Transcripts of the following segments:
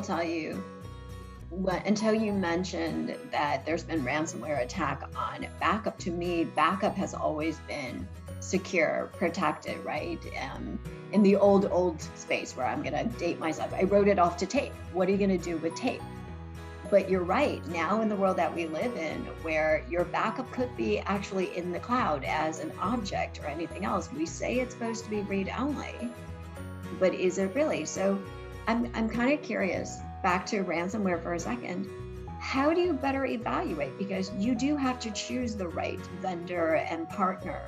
will tell you, until you mentioned that there's been ransomware attack on backup, to me, backup has always been secure, protected, right? In the old space where I'm gonna date myself, I wrote it off to tape. What are you gonna do with tape? But you're right, now in the world that we live in, where your backup could be actually in the cloud as an object or anything else, we say it's supposed to be read-only, but is it really? So I'm kind of curious, back to ransomware for a second, how do you better evaluate? Because you do have to choose the right vendor and partner.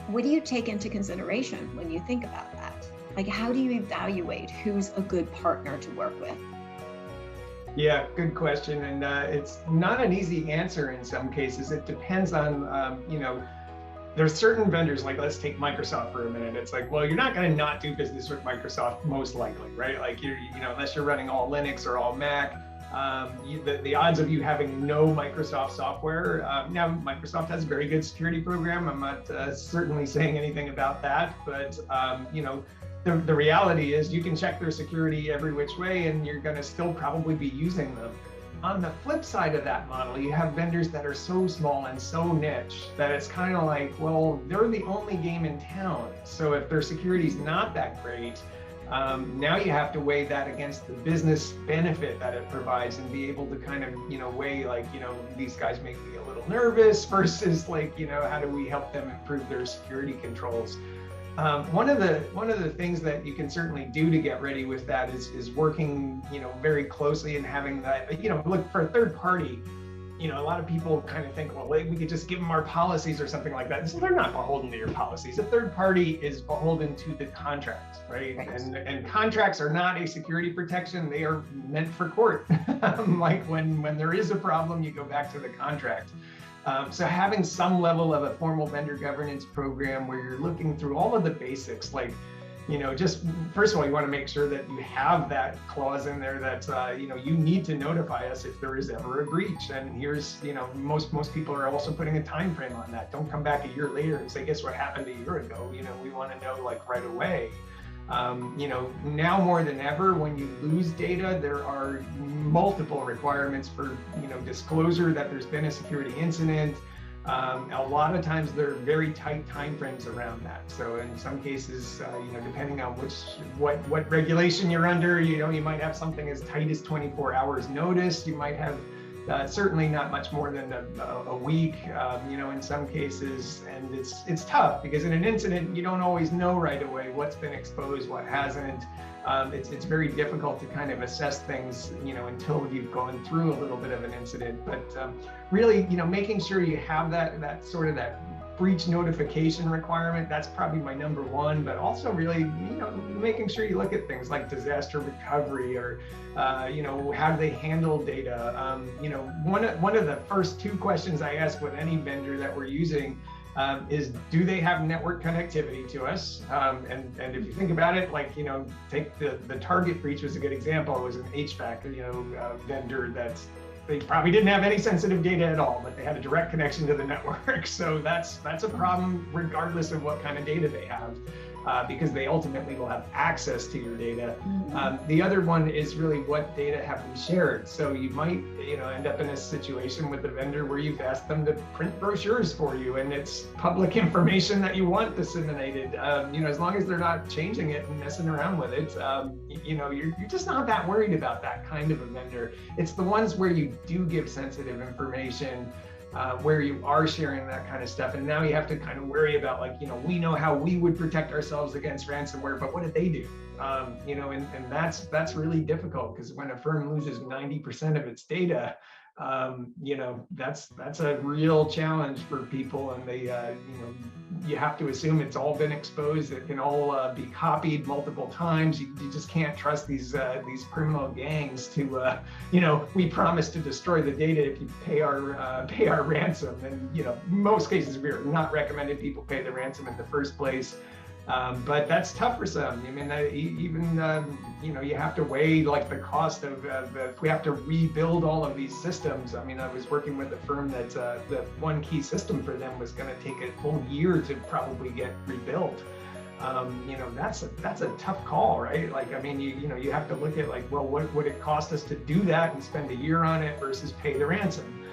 What do you take into consideration when you think about that? Like, how do you evaluate who's a good partner to work with? Yeah, good question. And it's not an easy answer in some cases. It depends on, there's certain vendors, like let's take Microsoft for a minute. It's like, well, you're not going to not do business with Microsoft, most likely, right? Like unless you're running all Linux or all Mac, the odds of you having no Microsoft software. Now, Microsoft has a very good security program. I'm not certainly saying anything about that, but the reality is you can check their security every which way and you're going to still probably be using them. On the flip side of that model, you have vendors that are so small and so niche that it's kind of like, well, they're the only game in town. So if their security is not that great, now you have to weigh that against the business benefit that it provides and be able to kind of, weigh like, these guys make me a little nervous versus like, how do we help them improve their security controls? One of the things that you can certainly do to get ready with that is working, very closely and having that, look for a third party. A lot of people kind of think, well, we could just give them our policies or something like that. So they're not beholden to your policies. A third party is beholden to the contract, right? And contracts are not a security protection. They are meant for court. Like when there is a problem, you go back to the contract. So having some level of a formal vendor governance program where you're looking through all of the basics, like, just first of all, you want to make sure that you have that clause in there that, you need to notify us if there is ever a breach. And here's, most people are also putting a time frame on that. Don't come back a year later and say, guess what happened a year ago? We want to know like right away. Now more than ever, when you lose data, there are multiple requirements for, disclosure that there's been a security incident. A lot of times there are very tight timeframes around that. So in some cases, depending on what regulation you're under, you might have something as tight as 24 hours notice. You might have certainly not much more than a week, in some cases. And it's tough because in an incident, you don't always know right away what's been exposed, what hasn't. It's very difficult to kind of assess things, until you've gone through a little bit of an incident. But really, making sure you have that sort of that breach notification requirement, that's probably my number one, but also really, making sure you look at things like disaster recovery or, how do they handle data? One of the first two questions I ask with any vendor that we're using is, do they have network connectivity to us? And if you think about it, like, take the Target breach was a good example. It was an HVAC, vendor that's, they probably didn't have any sensitive data at all, but they had a direct connection to the network. So that's a problem regardless of what kind of data they have, because they ultimately will have access to your data. The other one is really, what data have we shared? So you might, end up in a situation with the vendor where you've asked them to print brochures for you, and it's public information that you want disseminated. As long as they're not changing it and messing around with it, you're just not that worried about that kind of a vendor. It's the ones where you do give sensitive information, where you are sharing that kind of stuff. And now you have to kind of worry about, like, we know how we would protect ourselves against ransomware, but what did they do? And that's really difficult, because when a firm loses 90% of its data, that's a real challenge for people. And they, you have to assume it's all been exposed. It can all be copied multiple times. You just can't trust these criminal gangs to, we promise to destroy the data if you pay our ransom. And, most cases we're not recommending people pay the ransom in the first place. But that's tough for some. I mean, even, you have to weigh like the cost of, if we have to rebuild all of these systems. I mean, I was working with a firm that the one key system for them was going to take a full year to probably get rebuilt. that's a tough call, right? Like, I mean, you have to look at like, well, what would it cost us to do that and spend a year on it versus pay the ransom?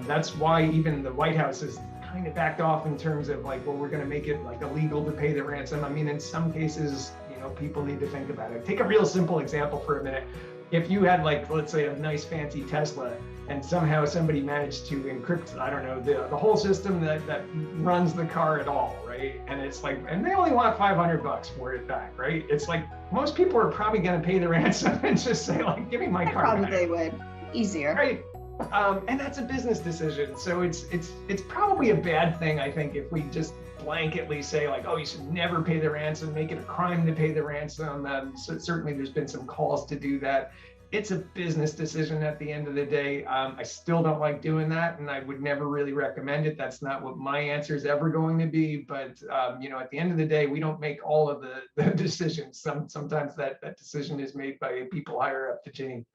That's why even the White House has kind of backed off in terms of like, well, we're going to make it like illegal to pay the ransom. I mean, in some cases, people need to think about it. Take a real simple example for a minute. If you had like, let's say, a nice fancy Tesla, and somehow somebody managed to encrypt, I don't know, the whole system that runs the car at all, right? And it's like, and they only want $500 for it back, right? It's like, most people are probably going to pay the ransom and just say like, give me my car back. Probably would. Easier. Right. And that's a business decision. So it's probably a bad thing, I think, if we just blanketly say like, oh, you should never pay the ransom, make it a crime to pay the ransom. So certainly there's been some calls to do that. It's a business decision at the end of the day. I still don't like doing that, and I would never really recommend it. That's not what my answer is ever going to be. But at the end of the day, we don't make all of the decisions. Sometimes that decision is made by people higher up the chain.